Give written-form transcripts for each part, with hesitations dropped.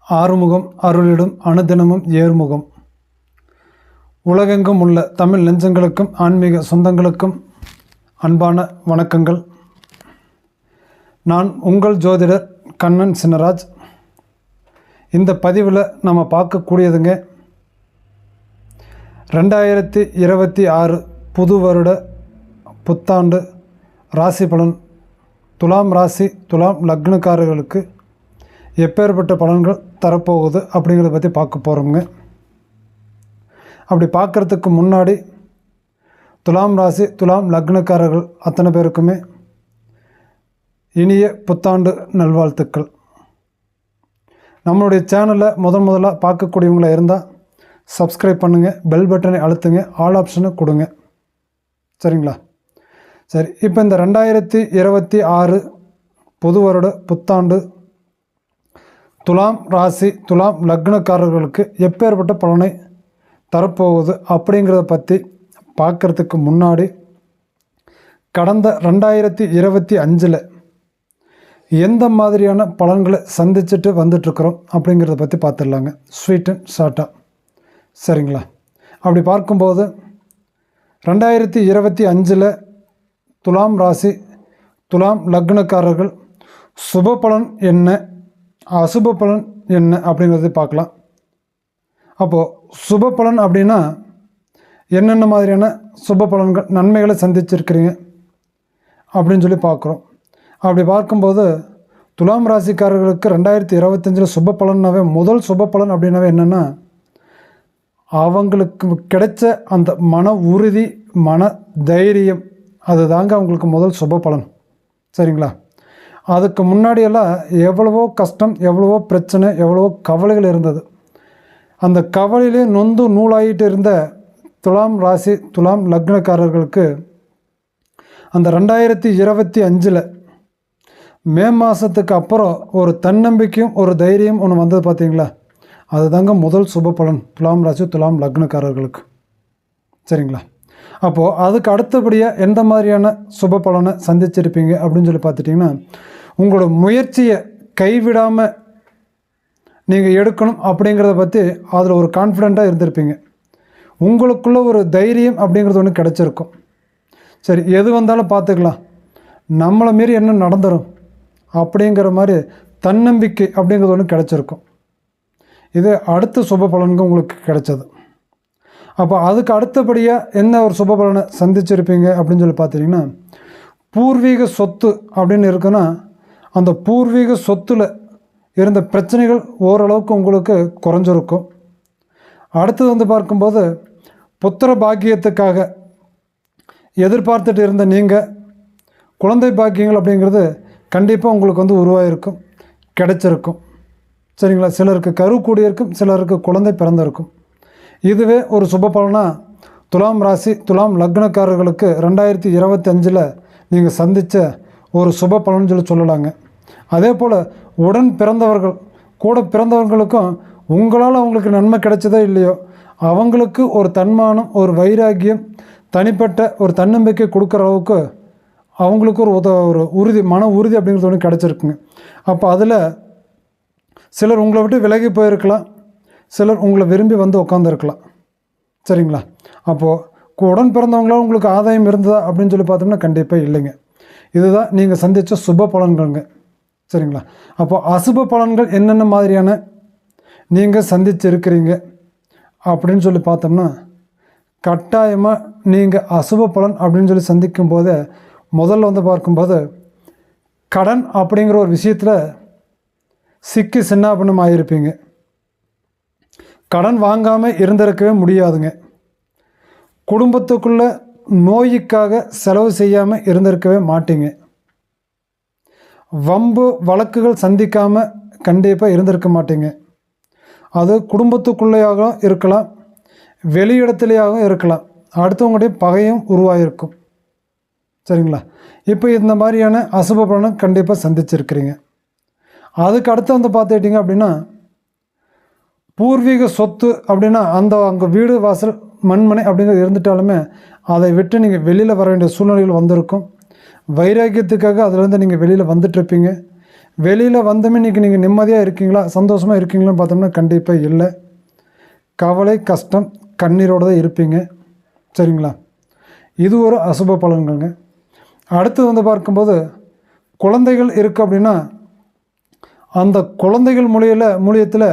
ஆறுமுகம் அருளிடும் அனுதினமும் ஏர்முகம். உலகெங்கும் உள்ள தமிழ் நெஞ்சங்களுக்கும் ஆன்மீக சொந்தங்களுக்கும் அன்பான வணக்கங்கள். நான் உங்கள் ஜோதிடர் கண்ணன் சின்னராஜ். இந்த பதிவில் நம்ம பார்க்கக்கூடியதுங்க 2026 புது வருட புத்தாண்டு ராசி பலன். துலாம் ராசி துலாம் லக்னக்காரர்களுக்கு எப்பேற்பட்ட பலன்கள் தரப்போகுது அப்படிங்கிறத பற்றி பார்க்க போகிறோங்க. அப்படி பார்க்குறதுக்கு முன்னாடி துலாம் ராசி துலாம் லக்னக்காரர்கள் அத்தனை பேருக்குமே இனிய புத்தாண்டு நல்வாழ்த்துக்கள். நம்மளுடைய சேனலை முதலாக பார்க்கக்கூடியவங்களாக இருந்தால் சப்ஸ்கிரைப் பண்ணுங்கள், பெல் பட்டனை அழுத்துங்க, ஆல் ஆப்ஷனை கொடுங்க. சரிங்களா? சரி, இப்போ இந்த 2026 புது வருட புத்தாண்டு துலாம் ராசி துலாம் லக்னக்காரர்களுக்கு எப்பேற்பட்ட பலனை தரப்போகுது அப்படிங்கிறத பற்றி பார்க்குறதுக்கு முன்னாடி கடந்த 2025 எந்த மாதிரியான பலன்களை சந்திச்சுட்டு வந்துட்டுருக்குறோம் அப்படிங்கிறத பற்றி பார்த்துடலாங்க, ஸ்வீட் அண்ட் ஷார்ட்டாக. சரிங்களா? அப்படி பார்க்கும்போது 2025 துலாம் ராசி துலாம் லக்னக்காரர்கள் சுப பலன் என்ன, அசுப பலன் என்ன அப்படிங்கிறத பார்க்கலாம். அப்போது சுப பலன் அப்படின்னா என்னென்ன மாதிரியான சுப பலன்கள் நன்மைகளை சந்திச்சிருக்கிறீங்க அப்படின்னு சொல்லி பார்க்குறோம். அப்படி பார்க்கும்போது துலாம் ராசிக்காரர்களுக்கு 2025 சுப பலன்னாவே முதல் சுப பலன் அப்படின்னாவே என்னென்னா அவங்களுக்கு கிடைச்ச அந்த மன உறுதி, மன தைரியம், அது தாங்க அவங்களுக்கு முதல் சுப பலன். சரிங்களா? அதுக்கு முன்னாடியெல்லாம் எவ்வளவோ கஷ்டம், எவ்வளவோ பிரச்சனை, எவ்வளவோ கவலைகள் இருந்தது. அந்த கவலையிலே நொந்து நூலாகிட்டு இருந்த துலாம் ராசி துலாம் லக்னக்காரர்களுக்கு அந்த 2025 மே மாதத்துக்கு அப்புறம் ஒரு தன்னம்பிக்கையும் ஒரு தைரியம் ஒன்று வந்தது பார்த்தீங்களா? அது தாங்க முதல் சுப பலன் துலாம் ராசி துலாம் லக்னக்காரர்களுக்கு. சரிங்களா? அப்போது அதுக்கு அடுத்தபடியாக எந்த மாதிரியான சுப பலனை சந்திச்சிருப்பீங்க அப்படின்னு சொல்லி பார்த்துட்டிங்கன்னா, உங்களோட முயற்சியை கைவிடாமல் நீங்கள் எடுக்கணும் அப்படிங்கிறத பற்றி அதில் ஒரு கான்ஃபிடெண்ட்டாக இருந்திருப்பீங்க. உங்களுக்குள்ள ஒரு தைரியம் அப்படிங்கிறது ஒன்று கிடச்சிருக்கும். சரி, எது வந்தாலும் பார்த்துக்கலாம், நம்மளை மீறி என்ன நடந்துடும் அப்படிங்கிற மாதிரி தன்னம்பிக்கை அப்படிங்கிறது ஒன்று கிடச்சிருக்கும். இது அடுத்த சுப பலன்கள் உங்களுக்கு கிடைச்சது. அப்போ அதுக்கு அடுத்தபடியாக என்ன ஒரு சுப பலனை சந்திச்சிருப்பீங்க அப்படின்னு சொல்லி பார்த்தீங்கன்னா, பூர்வீக சொத்து அப்படின்னு இருக்குன்னா அந்த பூர்வீக சொத்தில் இருந்த பிரச்சனைகள் ஓரளவுக்கு உங்களுக்கு குறைஞ்சிருக்கும். அடுத்தது பார்க்கும்போது புத்திர பாக்கியத்துக்காக எதிர்பார்த்துட்டு இருந்த நீங்கள் குழந்தை பாக்கியங்கள் அப்படிங்கிறது கண்டிப்பாக உங்களுக்கு உருவாகிருக்கும், கிடைச்சிருக்கும். சரிங்களா? சிலருக்கு கரு கூடியிருக்கும், சிலருக்கு குழந்தை பிறந்திருக்கும். இதுவே ஒரு சுப பலனாக துலாம் ராசி துலாம் லக்னக்காரர்களுக்கு 2025 நீங்கள் சந்தித்த ஒரு சுப பலன் சொல்லலாங்க. அதே போல் உடன் பிறந்தவர்கள் கூட பிறந்தவர்களுக்கும் உங்களால் அவங்களுக்கு நன்மை கிடைச்சதோ இல்லையோ அவங்களுக்கு ஒரு தன்மானம், ஒரு வைராக்கியம், தனிப்பட்ட ஒரு தன்னம்பிக்கை கொடுக்குற அளவுக்கு அவங்களுக்கு ஒரு உறுதி, மன உறுதி அப்படிங்கிறது ஒன்று கிடச்சிருக்குங்க. அப்போ அதில் சிலர் உங்களை விட்டு விலகி போயிருக்கலாம், சிலர் உங்களை விரும்பி உட்காந்துருக்கலாம். சரிங்களா? அப்போது உடன் பிறந்தவங்களால் உங்களுக்கு ஆதாயம் இருந்ததா அப்படின்னு சொல்லி பார்த்தோம்னா கண்டிப்பாக இல்லைங்க. இதுதான் நீங்கள் சந்தித்த சுப பலன்கள்ங்க. சரிங்களா? அப்போது அசுப பலன்கள் என்னென்ன மாதிரியான நீங்கள் சந்திச்சிருக்கிறீங்க அப்படின்னு சொல்லி பார்த்தோம்னா, கட்டாயமாக நீங்கள் அசுப பலன் அப்படின்னு சொல்லி சந்திக்கும் போதே முதல்ல பார்க்கும்போது கடன் அப்படிங்கிற ஒரு விஷயத்தில் சிக்கி சின்னாபின்னம் ஆகியிருப்பீங்க. கடன் வாங்காமல் இருந்திருக்கவே முடியாதுங்க. குடும்பத்துக்குள்ளே நோய்க்காக செலவு செய்யாமல் இருந்திருக்கவே மாட்டீங்க. வம்பு வழக்குகள் சந்திக்காமல் கண்டிப்பாக இருந்திருக்க மாட்டீங்க. அது குடும்பத்துக்குள்ளேயாக இருக்கலாம், வெளியிடத்துலேயாகவும் இருக்கலாம். அடுத்தவங்களுடைய பகையும் உருவாகிருக்கும். சரிங்களா? இப்போ இந்த மாதிரியான அசுப பலனை கண்டிப்பாக சந்திச்சிருக்கிறீங்க. அதுக்கு அடுத்து பார்த்துக்கிட்டிங்க அப்படின்னா, பூர்வீக சொத்து அப்படின்னா அங்கே வீடு வாசல் மண்மனை அப்படிங்கிறது இருந்துட்டாலுமே அதை விட்டு நீங்கள் வெளியில் வர வேண்டிய சூழ்நிலைகள் வந்திருக்கும். வைராக்கியத்துக்காக அதிலேருந்து நீங்கள் வெளியில் வந்துட்டுருப்பீங்க. வெளியில் வந்துமே இன்றைக்கி நீங்கள் நிம்மதியாக இருக்கீங்களா, சந்தோஷமாக இருக்கீங்களான்னு பார்த்தோம்னா கண்டிப்பாக இல்லை. கவலை, கஷ்டம், கண்ணீரோடு தான் இருப்பீங்க. சரிங்களா? இது ஒரு அசுப பலன்கள்ங்க. அடுத்து வந்து பார்க்கும்போது குழந்தைகள் இருக்குது அப்படின்னா அந்த குழந்தைகள் மூலியத்தில்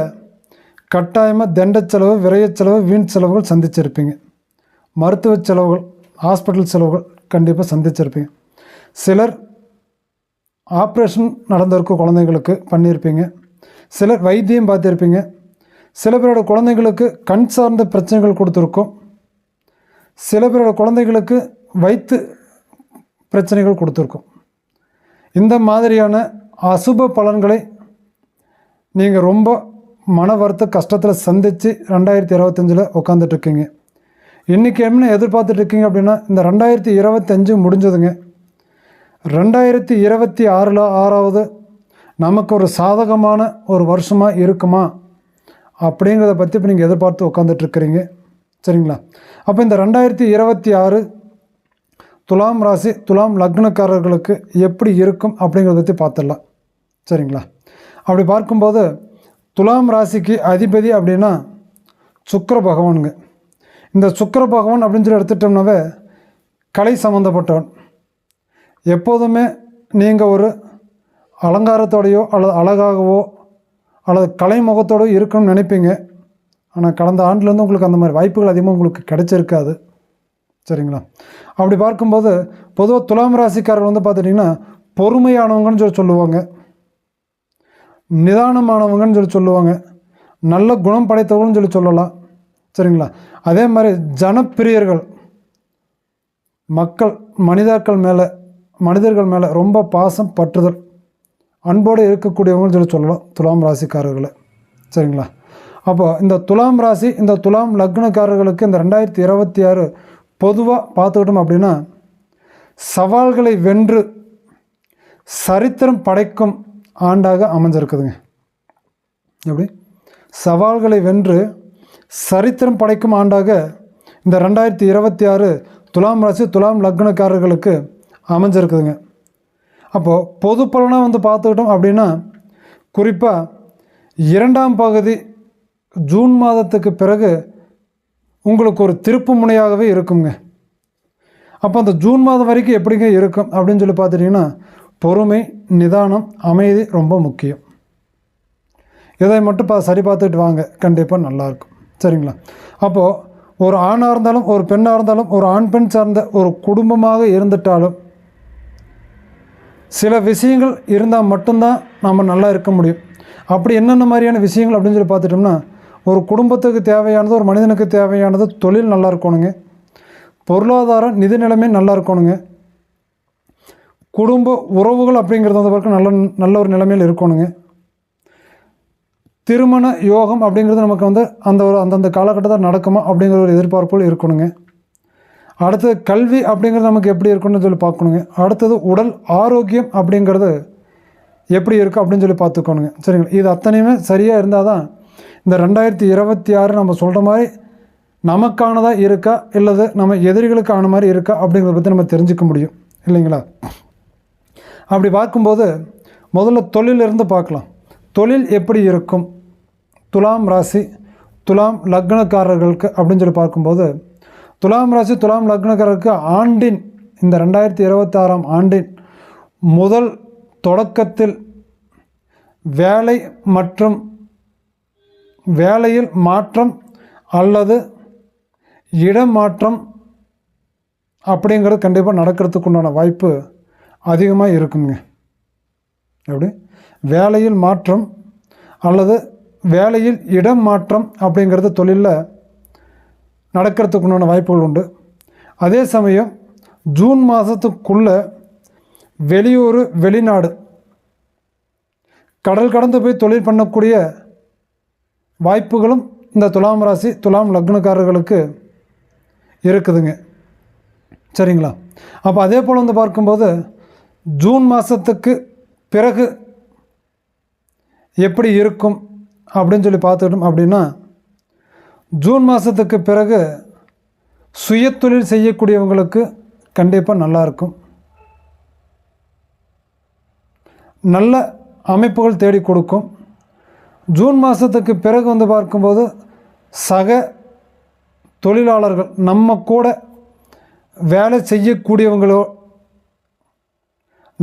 கட்டாயமாக தண்ட செலவு, விரைய செலவு, வீண் செலவுகள் சந்திச்சிருப்பீங்க. மருத்துவ செலவுகள், ஹாஸ்பிட்டல் செலவுகள் கண்டிப்பாக சந்திச்சிருப்பீங்க. சிலர் ஆப்ரேஷன் நடந்திருக்கும் குழந்தைங்களுக்கு பண்ணியிருப்பீங்க. சிலர் வைத்தியம் பார்த்துருப்பீங்க. சில பேரோட குழந்தைங்களுக்கு கண் சார்ந்த பிரச்சனைகள் கொடுத்துருக்கோம். சில பேரோட குழந்தைகளுக்கு வயிற்று பிரச்சனைகள் கொடுத்துருக்கோம். இந்த மாதிரியான அசுப பலன்களை நீங்கள் ரொம்ப மன வருத்த கஷ்டத்தில் சந்தித்து 2025 உட்காந்துட்ருக்கீங்க. இன்றைக்கி என்ன எதிர்பார்த்துட்ருக்கீங்க அப்படின்னா, இந்த 2025 முடிஞ்சதுங்க. 2026 நமக்கு ஒரு சாதகமான ஒரு வருஷமாக இருக்குமா அப்படிங்கிறத பற்றி இப்போ நீங்கள் எதிர்பார்த்து உட்காந்துட்ருக்கிறீங்க. சரிங்களா? அப்போ இந்த 2026 துலாம் ராசி, துலாம் லக்னக்காரர்களுக்கு எப்படி இருக்கும் அப்படிங்கிறத பற்றி பார்த்துடலாம். சரிங்களா? அப்படி பார்க்கும்போது துலாம் ராசிக்கு அதிபதி அப்படின்னா சுக்கிர பகவானுங்க. இந்த சுக்கிர பகவான் அப்படின்னு சொல்லி எடுத்துட்டோம்னாவே கலை சம்மந்தப்பட்டவன். எப்போதுமே நீங்கள் ஒரு அலங்காரத்தோடையோ அல்லது அழகாகவோ அல்லது கலைமுகத்தோடு இருக்கணும்னு நினைப்பீங்க. ஆனால் கடந்த ஆண்டுலேருந்து உங்களுக்கு அந்த மாதிரி வாய்ப்புகள் அதிகமாக உங்களுக்கு கிடைச்சிருக்காது. சரிங்களா? அப்படி பார்க்கும்போது பொதுவாக துலாம் ராசிக்காரர்கள் வந்து பார்த்துட்டிங்கன்னா பொறுமையானவங்கன்னு சொல்லுவாங்க, நிதானமானவங்கன்னு சொல்லுவாங்க, நல்ல குணம் படைத்தவங்கன்னு சொல்லலாம். சரிங்களா? அதே மாதிரி ஜனப்பிரியர்கள், மனிதர்கள் மேலே ரொம்ப பாசம், பற்றுதல், அன்போடு இருக்கக்கூடியவங்கன்னு சொல்லலாம் துலாம் ராசிக்காரர்களை. சரிங்களா? அப்போ இந்த துலாம் ராசி, இந்த துலாம் லக்னக்காரர்களுக்கு இந்த 2026 பொதுவாக பார்த்துக்கிட்டோம் அப்படின்னா சவால்களை வென்று சரித்திரம் படைக்கும் ஆண்டாக அமைஞ்சிருக்குதுங்க. எப்படி? சவால்களை வென்று சரித்திரம் படைக்கும் ஆண்டாக இந்த 2026 துலாம் ராசி, துலாம் லக்னக்காரர்களுக்கு அமைஞ்சிருக்குதுங்க. அப்போது பொது பலனாக வந்து பார்த்துக்கிட்டோம் அப்படின்னா குறிப்பாக 2ஆம் பகுதி ஜூன் மாதத்துக்கு பிறகு உங்களுக்கு ஒரு திருப்பு முனையாகவே இருக்குங்க. அப்போ அந்த ஜூன் மாதம் வரைக்கும் எப்படிங்க இருக்கும் அப்படின்னு சொல்லி பார்த்துட்டிங்கன்னா பொறுமை, நிதானம், அமைதி ரொம்ப முக்கியம். இதை மட்டும் சரி பார்த்துட்டு வாங்க, கண்டிப்பாக நல்லாயிருக்கும். சரிங்களா? அப்போது ஒரு ஆணாக இருந்தாலும் ஒரு பெண்ணாக இருந்தாலும் ஒரு ஆண் பெண் சார்ந்த ஒரு குடும்பமாக இருந்துட்டாலும் சில விஷயங்கள் இருந்தால் மட்டும்தான் நம்ம நல்லா இருக்க முடியும். அப்படி என்னென்ன மாதிரியான விஷயங்கள் அப்படின்னு சொல்லி பார்த்துட்டோம்னா ஒரு குடும்பத்துக்கு தேவையானது, ஒரு மனிதனுக்கு தேவையானது தொழில் நல்லா இருக்கணுங்க, பொருளாதாரம் நிதி நிலைமை நல்லா இருக்கணுங்க, குடும்ப உறவுகள் அப்படிங்கிறது வந்து பார்க்க நல்ல ஒரு நிலைமையில் இருக்கணுங்க, திருமண யோகம் அப்படிங்கிறது நமக்கு வந்து அந்தந்த காலகட்டத்தில் நடக்குமா அப்படிங்கிற ஒரு எதிர்பார்ப்புகள் இருக்கணுங்க. அடுத்தது கல்வி அப்படிங்கிறது நமக்கு எப்படி இருக்குன்னு சொல்லி பார்க்கணுங்க. அடுத்தது உடல் ஆரோக்கியம் அப்படிங்கிறது எப்படி இருக்குது அப்படின்னு சொல்லி பார்த்துக்கணுங்க. சரிங்களா? இது அத்தனையுமே சரியாக இருந்தால் தான் இந்த 2026 நம்ம சொல்கிற மாதிரி நமக்கானதாக இருக்கா இல்லது நம்ம எதிரிகளுக்கான மாதிரி இருக்கா அப்படிங்கிறத பற்றி நம்ம தெரிஞ்சுக்க முடியும் இல்லைங்களா? அப்படி பார்க்கும்போது முதல்ல தொழிலிருந்து பார்க்கலாம். தொழில் எப்படி இருக்கும் துலாம் ராசி, துலாம் லக்னக்காரர்களுக்கு அப்படின்னு சொல்லி பார்க்கும்போது துலாம் ராசி, துலாம் லக்னக்காரருக்கு ஆண்டின் இந்த 2026 ஆண்டின் முதல் தொடக்கத்தில் வேலை மற்றும் வேலையில் மாற்றம் அல்லது இடமாற்றம் அப்படிங்கிறது கண்டிப்பாக நடக்கிறதுக்கு உண்டான வாய்ப்பு அதிகமாக இருக்குங்க. எப்படி? வேலையில் மாற்றம் அல்லது வேலையில் இடம் மாற்றம் அப்படிங்கிறது தொழிலில் நடக்கிறதுக்கு உண்டான வாய்ப்புகள் உண்டு. அதே சமயம் ஜூன் மாதத்துக்குள்ளே வெளியூர், வெளிநாடு, கடல் கடந்து போய் தொழில் பண்ணக்கூடிய வாய்ப்புகளும் இந்த துலாம் ராசி, துலாம் லக்னக்காரர்களுக்கு இருக்குதுங்க. சரிங்களா? அப்போ அதே போல் வந்து பார்க்கும்போது ஜூன் மாதத்துக்கு பிறகு எப்படி இருக்கும் அப்படின்னு சொல்லி பார்த்துக்கிட்டோம் அப்படின்னா ஜூன் மாதத்துக்கு பிறகு சுயத்தொழில் செய்யக்கூடியவங்களுக்கு கண்டிப்பாக நல்லாயிருக்கும். நல்ல அமைப்புகள் தேடி கொடுக்கும். ஜூன் மாதத்துக்கு பிறகு வந்து பார்க்கும்போது சக தொழிலாளர்கள், நம்ம கூட வேலை செய்யக்கூடியவங்களோ,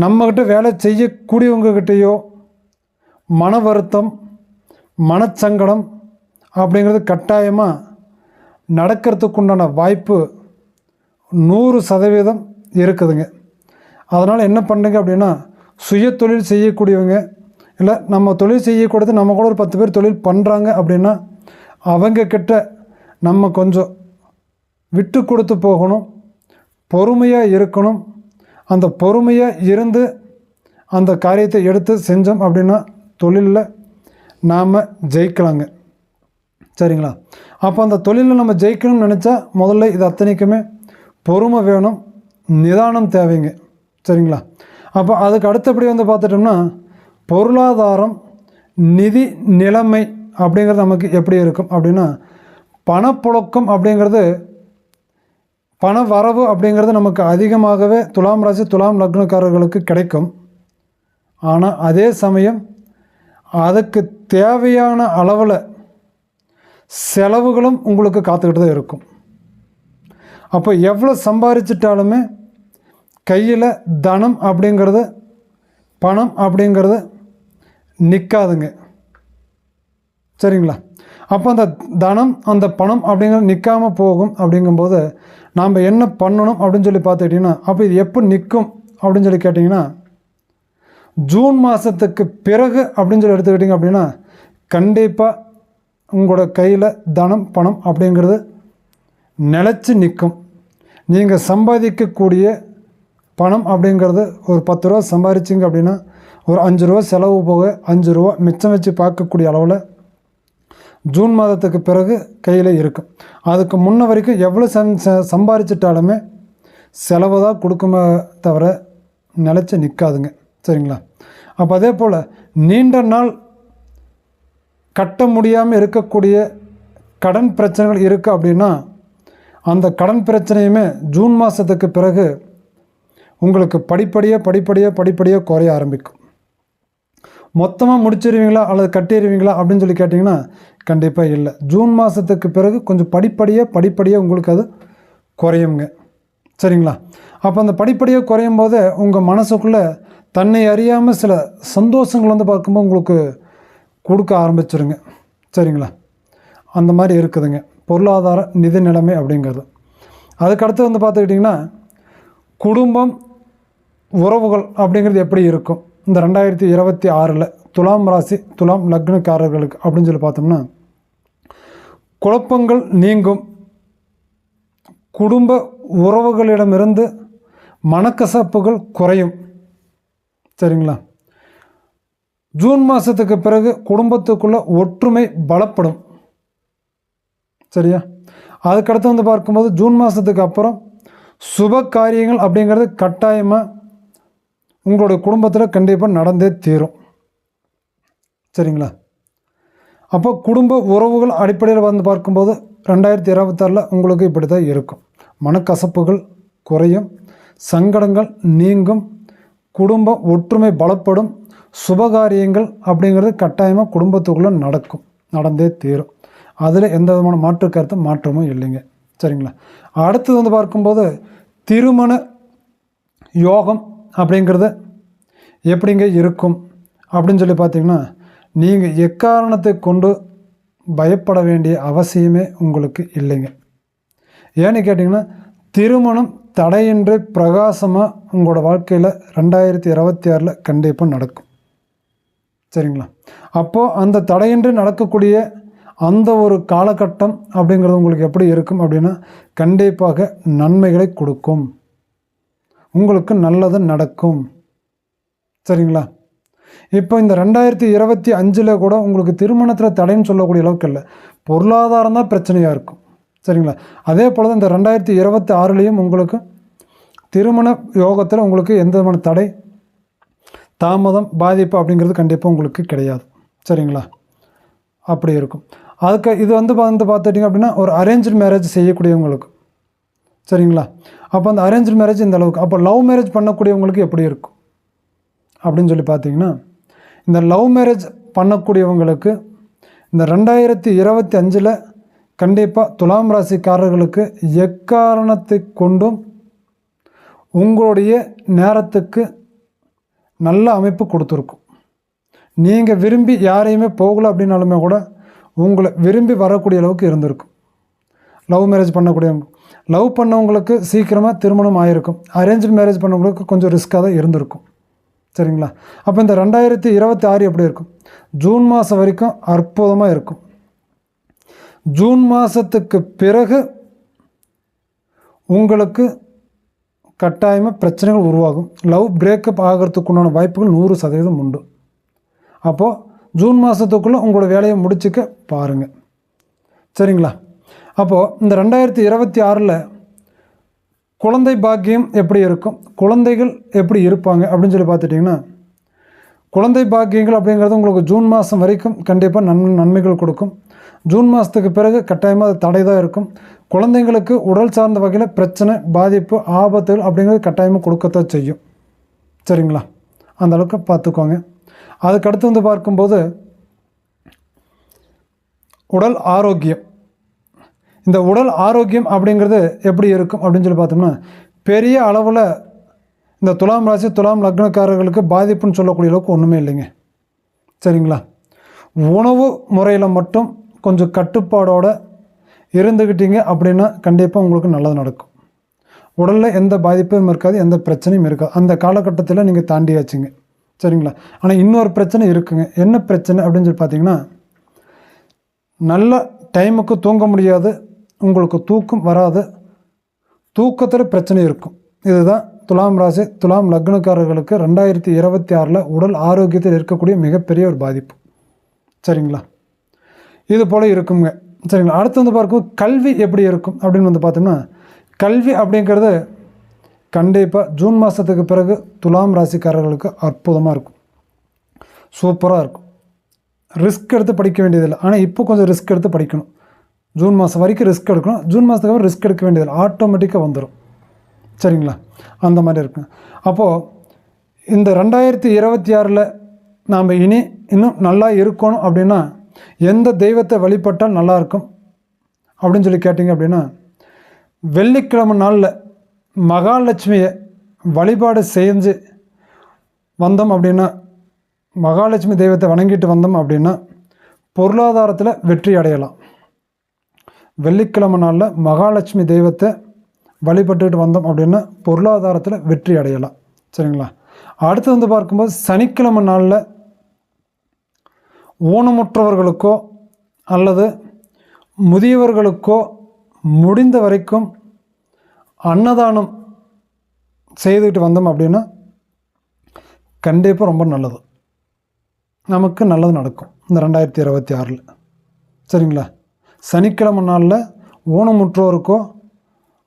நம்மக்கிட்ட வேலை செய்யக்கூடியவங்ககிட்டேயோ மன வருத்தம், மனச்சங்கடம் அப்படிங்கிறது கட்டாயமாக நடக்கிறதுக்குண்டான வாய்ப்பு 100% இருக்குதுங்க. அதனால் என்ன பண்ணுங்க அப்படின்னா, சுய தொழில் செய்யக்கூடியவங்க, இல்லை நம்ம தொழில் செய்யக்கூடாது, நம்ம கூட ஒரு 10 பேர் தொழில் பண்ணுறாங்க அப்படின்னா அவங்கக்கிட்ட நம்ம கொஞ்சம் விட்டு கொடுத்து போகணும், பொறுமையாக இருக்கணும். அந்த பொறுமையாக இருந்து அந்த காரியத்தை எடுத்து செஞ்சோம் அப்படின்னா தொழிலில் நாம் ஜெயிக்கலாங்க. சரிங்களா? அப்போ அந்த தொழிலில் நம்ம ஜெயிக்கணும்னு நினச்சா முதல்ல இது அத்தனைக்குமே பொறுமை வேணும், நிதானம் தேவைங்க. சரிங்களா? அப்போ அதுக்கு அடுத்தபடி வந்து பார்த்துட்டோம்னா பொருளாதாரம், நிதி நிலைமை அப்படிங்கிறது நமக்கு எப்படி இருக்கும் அப்படின்னா, பணப்புழக்கம் அப்படிங்கிறது, பண வரவு அப்படிங்கிறது நமக்கு அதிகமாகவே துலாம் ராசி துலாம் லக்னக்காரர்களுக்கு கிடைக்கும். ஆனால் அதே சமயம் அதுக்கு தேவையான அளவில் செலவுகளும் உங்களுக்கு காத்துக்கிட்டு தான் இருக்கும். அப்போ எவ்வளோ சம்பாதிச்சிட்டாலுமே கையில் தனம் அப்படிங்கிறது, பணம் அப்படிங்கிறது நிற்காதுங்க. சரிங்களா? அப்போ அந்த தனம், அந்த பணம் அப்படிங்கிறது நிற்காமல் போகும். அப்படிங்கும்போது நாம் என்ன பண்ணணும் அப்படின்னு சொல்லி பார்த்துக்கிட்டிங்கன்னா, அப்போ இது எப்போ நிற்கும் அப்படின்னு சொல்லி கேட்டிங்கன்னா, ஜூன் மாதத்துக்கு பிறகு அப்படின்னு சொல்லி எடுத்துக்கிட்டிங்க அப்படின்னா கண்டிப்பாக உங்களோட கையில் தனம், பணம் அப்படிங்கிறது நிலச்சி நிற்கும். நீங்கள் சம்பாதிக்கக்கூடிய பணம் அப்படிங்கிறது ஒரு 10 ரூபா சம்பாதிச்சிங்க அப்படின்னா ஒரு 5 ரூபா செலவு போக 5 ரூபா மிச்சம் வச்சு பார்க்கக்கூடிய அளவில் ஜூன் மாதத்துக்கு பிறகு கையில் இருக்கும். அதுக்கு முன்ன வரைக்கும் எவ்வளோ சம்பாதிச்சிட்டாலுமே செலவு தான் கொடுக்குமே தவிர நிலச்சி நிற்காதுங்க. சரிங்களா? அப்போ அதே போல் நீண்ட நாள் கட்ட முடியாமல் இருக்கக்கூடிய கடன் பிரச்சனைகள் இருக்குது அப்படின்னா அந்த கடன் பிரச்சனையுமே ஜூன் மாதத்துக்கு பிறகு உங்களுக்கு படிப்படியாக குறைய ஆரம்பிக்கும். மொத்தமாக முடிச்சிருவீங்களா அல்லது கட்டிடுவீங்களா அப்படின்னு சொல்லி கேட்டிங்கன்னா கண்டிப்பாக இல்லை. ஜூன் மாதத்துக்கு பிறகு கொஞ்சம் படிப்படியாக உங்களுக்கு அது குறையுங்க. சரிங்களா? அப்போ அந்த படிப்படியாக குறையும் போது உங்கள் மனசுக்குள்ளே தன்னை அறியாமல் சில சந்தோஷங்கள் வந்து பார்க்கும்போது உங்களுக்கு கொடுக்க ஆரம்பிச்சிருங்க. சரிங்களா? அந்த மாதிரி இருக்குதுங்க பொருளாதார நிதி நிலைமை அப்படிங்கிறது. அதுக்கடுத்து வந்து பார்த்துக்கிட்டிங்கன்னா குடும்பம், உறவுகள் அப்படிங்கிறது எப்படி இருக்கும் இந்த 2026 துலாம் ராசி துலாம் லக்னக்காரர்களுக்கு அப்படின்னு சொல்லி பார்த்தோம்னா, குழப்பங்கள் நீங்கும். குடும்ப உறவுகளிடமிருந்து மனக்கசப்புகள் குறையும். சரிங்களா? ஜூன் மாதத்துக்கு பிறகு குடும்பத்துக்குள்ள ஒற்றுமை பலப்படும். சரியா? அதுக்கடுத்து வந்து பார்க்கும்போது ஜூன் மாதத்துக்கு அப்புறம் சுப காரியங்கள் அப்படிங்கிறது கட்டாயமாக உங்களுடைய குடும்பத்தில் கண்டிப்பாக நடந்தே தீரும். சரிங்களா? அப்போ குடும்ப உறவுகள் அடிப்படையில் வந்து பார்க்கும்போது 2026 உங்களுக்கு இப்படி தான் இருக்கும். மனக்கசப்புகள் குறையும், சங்கடங்கள் நீங்கும், குடும்ப ஒற்றுமை பலப்படும், சுபகாரியங்கள் அப்படிங்கிறது கட்டாயமாக குடும்பத்துக்குள்ளே நடந்தே தீரும். அதில் எந்த விதமான மாற்று கருத்து மாற்றமும் இல்லைங்க. சரிங்களா? அடுத்தது வந்து பார்க்கும்போது திருமண யோகம் அப்படிங்கிறது எப்படிங்க இருக்கும் அப்படின்னு சொல்லி பார்த்திங்கன்னா, நீங்கள் எக்காரணத்தை கொண்டு பயப்பட வேண்டிய அவசியமே உங்களுக்கு இல்லைங்க. ஏன்னு கேட்டிங்கன்னா, திருமணம் தடையின்றி பிரகாசமாக உங்களோட வாழ்க்கையில் 2026 கண்டிப்பாக நடக்கும். சரிங்களா? அப்போது அந்த தடையின்றி நடக்கக்கூடிய அந்த ஒரு காலகட்டம் அப்படிங்கிறது உங்களுக்கு எப்படி இருக்கும் அப்படின்னா கண்டிப்பாக நன்மைகளை கொடுக்கும், உங்களுக்கு நல்லது நடக்கும். சரிங்களா? இப்போ இந்த 2025 கூட உங்களுக்கு திருமணத்தில் தடைன்னு சொல்லக்கூடிய அளவுக்கு இல்லை, பொருளாதாரம் தான் பிரச்சனையாக இருக்கும். சரிங்களா? அதே போல் தான் இந்த 2026 உங்களுக்கு திருமண யோகத்தில் உங்களுக்கு எந்த விதமான தடை, தாமதம், பாதிப்பு அப்படிங்கிறது கண்டிப்பாக உங்களுக்கு கிடையாது. சரிங்களா? அப்படி இருக்கும். அதுக்கு இது வந்து பார்த்துட்டிங்க அப்படின்னா ஒரு அரேஞ்ச் மேரேஜ் செய்யக்கூடியவங்களுக்கு. சரிங்களா? அப்போ அந்த அரேஞ்ச் மேரேஜ் இந்த அளவுக்கு. அப்போ லவ் மேரேஜ் பண்ணக்கூடியவங்களுக்கு எப்படி இருக்கும் அப்படின்னு சொல்லி பார்த்தீங்கன்னா, இந்த லவ் மேரேஜ் பண்ணக்கூடியவங்களுக்கு இந்த 2025 கண்டிப்பாக துலாம் ராசிக்காரர்களுக்கு எக்காரணத்தை கொண்டும் உங்களுடைய நேரத்துக்கு நல்ல அமைப்பு கொடுத்துருக்கும். நீங்கள் விரும்பி யாரையுமே போகலை அப்படின்னாலுமே கூட உங்களை விரும்பி வரக்கூடிய அளவுக்கு இருந்திருக்கும். லவ் மேரேஜ் பண்ணக்கூடியவங்க, லவ் பண்ணவங்களுக்கு சீக்கிரமாக திருமணம் ஆகிருக்கும். அரேஞ்ச் மேரேஜ் பண்ணவங்களுக்கு கொஞ்சம் ரிஸ்க்காக தான் இருந்திருக்கும். சரிங்களா? அப்போ இந்த 2026 எப்படி இருக்கும்? ஜூன் மாதம் வரைக்கும் அற்புதமாக இருக்கும். ஜூன் மாதத்துக்கு பிறகு உங்களுக்கு கட்டாயமாக பிரச்சனைகள் உருவாகும். லவ் பிரேக்கப் ஆகிறதுக்கு உண்டான வாய்ப்புகள் 100% உண்டு. அப்போது ஜூன் மாதத்துக்குள்ளே உங்களோட வேலையை முடிச்சுக்க பாருங்கள். சரிங்களா? அப்போது இந்த 2026 குழந்தை பாக்கியம் எப்படி இருக்கும், குழந்தைகள் எப்படி இருப்பாங்க அப்படின்னு சொல்லி பார்த்துட்டிங்கன்னா, குழந்தை பாக்கியங்கள் அப்படிங்கிறது உங்களுக்கு ஜூன் மாதம் வரைக்கும் கண்டிப்பாக நன்மைகள் கொடுக்கும். ஜூன் மாதத்துக்கு பிறகு கட்டாயமாக அது தடை தான் இருக்கும். குழந்தைங்களுக்கு உடல் சார்ந்த வகையில் பிரச்சனை, பாதிப்பு, ஆபத்துகள் அப்படிங்கிறது கட்டாயமாக கொடுக்கத்தான் செய்யும். சரிங்களா? அந்த அளவுக்கு பார்த்துக்கோங்க. அதுக்கடுத்து வந்து பார்க்கும்போது உடல் ஆரோக்கியம். இந்த உடல் ஆரோக்கியம் அப்படிங்கிறது எப்படி இருக்கும் அப்படின்னு சொல்லி பார்த்தோம்னா, பெரிய அளவில் இந்த துலாம் ராசி துலாம் லக்னக்காரர்களுக்கு பாதிப்புன்னு சொல்லக்கூடிய அளவுக்கு ஒன்றுமே இல்லைங்க. சரிங்களா? உணவு முறையில் மட்டும் கொஞ்சம் கட்டுப்பாடோடு இருந்துக்கிட்டீங்க அப்படின்னா கண்டிப்பாக உங்களுக்கு நல்லது நடக்கும். உடலில் எந்த பாதிப்பும் இருக்காது, எந்த பிரச்சனையும் இருக்காது. அந்த காலகட்டத்தில் நீங்கள் தாண்டியாச்சுங்க. சரிங்களா? ஆனால் இன்னொரு பிரச்சனை இருக்குங்க. என்ன பிரச்சனை அப்படின்னு சொல்லி பார்த்தீங்கன்னா, நல்ல டைமுக்கு தூங்க முடியாது, உங்களுக்கு தூக்கம் வராது, தூக்கத்தில் பிரச்சனை இருக்கும். இதுதான் துலாம் ராசி துலாம் லக்னக்காரர்களுக்கு 2026 உடல் ஆரோக்கியத்தில் இருக்கக்கூடிய மிகப்பெரிய ஒரு பாதிப்பு. சரிங்களா? இது போல் இருக்குங்க. சரிங்களா? அடுத்து வந்து பார்க்கும் கல்வி எப்படி இருக்கும் அப்படின்னு வந்து பார்த்தோம்னா, கல்வி அப்படிங்கிறது கண்டிப்பாக ஜூன் மாதத்துக்கு பிறகு துலாம் ராசிக்காரர்களுக்கு அற்புதமாக இருக்கும், சூப்பராக இருக்கும். ரிஸ்க் எடுத்து படிக்க வேண்டியதில்லை. ஆனால் இப்போ கொஞ்சம் ரிஸ்க் எடுத்து படிக்கணும். ஜூன் மாதம் வரைக்கும் ரிஸ்க் எடுக்கணும். ஜூன் மாதத்துக்கு அப்புறம் ரிஸ்க் எடுக்க வேண்டியதில்லை, ஆட்டோமேட்டிக்காக வந்துடும். சரிங்களா? அந்த மாதிரி இருக்குங்க. அப்போது இந்த 2026 நாம் இன்னும் நல்லா இருக்கணும் அப்படின்னா எந்த தெய்வத்தை வழிபட்டால் நல்லாயிருக்கும் அப்படின்னு சொல்லி கேட்டிங்க அப்படின்னா, வெள்ளிக்கிழமை நாளில் மகாலட்சுமியை வழிபாடு செஞ்சு வந்தோம் அப்படின்னா, மகாலட்சுமி தெய்வத்தை வணங்கிட்டு வந்தோம் அப்படின்னா பொருளாதாரத்தில் வெற்றி அடையலாம். வெள்ளிக்கிழமை நாளில் மகாலட்சுமி தெய்வத்தை வழிபட்டுக்கிட்டு வந்தோம் அப்படின்னா பொருளாதாரத்தில் வெற்றி அடையலாம். சரிங்களா? அடுத்து வந்து பார்க்கும்போது சனிக்கிழமை நாளில் ஊனமுற்றவர்களுக்கோ அல்லது முதியவர்களுக்கோ முடிந்த வரைக்கும் அன்னதானம் செய்துக்கிட்டு வந்தோம் அப்படின்னா கண்டிப்பாக ரொம்ப நல்லது, நமக்கு நல்லது நடக்கும் இந்த 2026. சரிங்களா? சனிக்கிழமை நாளில் ஊனமுற்றோருக்கோ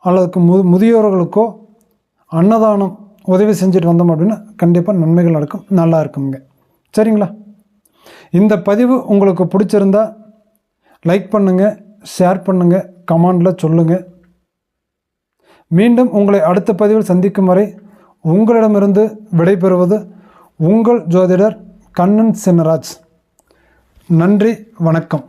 அல்லது முதியோர்களுக்கோ அன்னதானம் உதவி செஞ்சுட்டு வந்தோம் அப்படின்னா கண்டிப்பாக நன்மைகள் நடக்கும், நல்லா இருக்குங்க. சரிங்களா? இந்த பதிவு உங்களுக்கு பிடிச்சிருந்தா லைக் பண்ணுங்கள், ஷேர் பண்ணுங்கள், கமெண்டில் சொல்லுங்கள். மீண்டும் உங்களை அடுத்த பதிவில் சந்திக்கும் வரை உங்களிடமிருந்து விடைபெறுவது உங்கள் ஜோதிடர் கண்ணன் சின்னராஜ். நன்றி, வணக்கம்.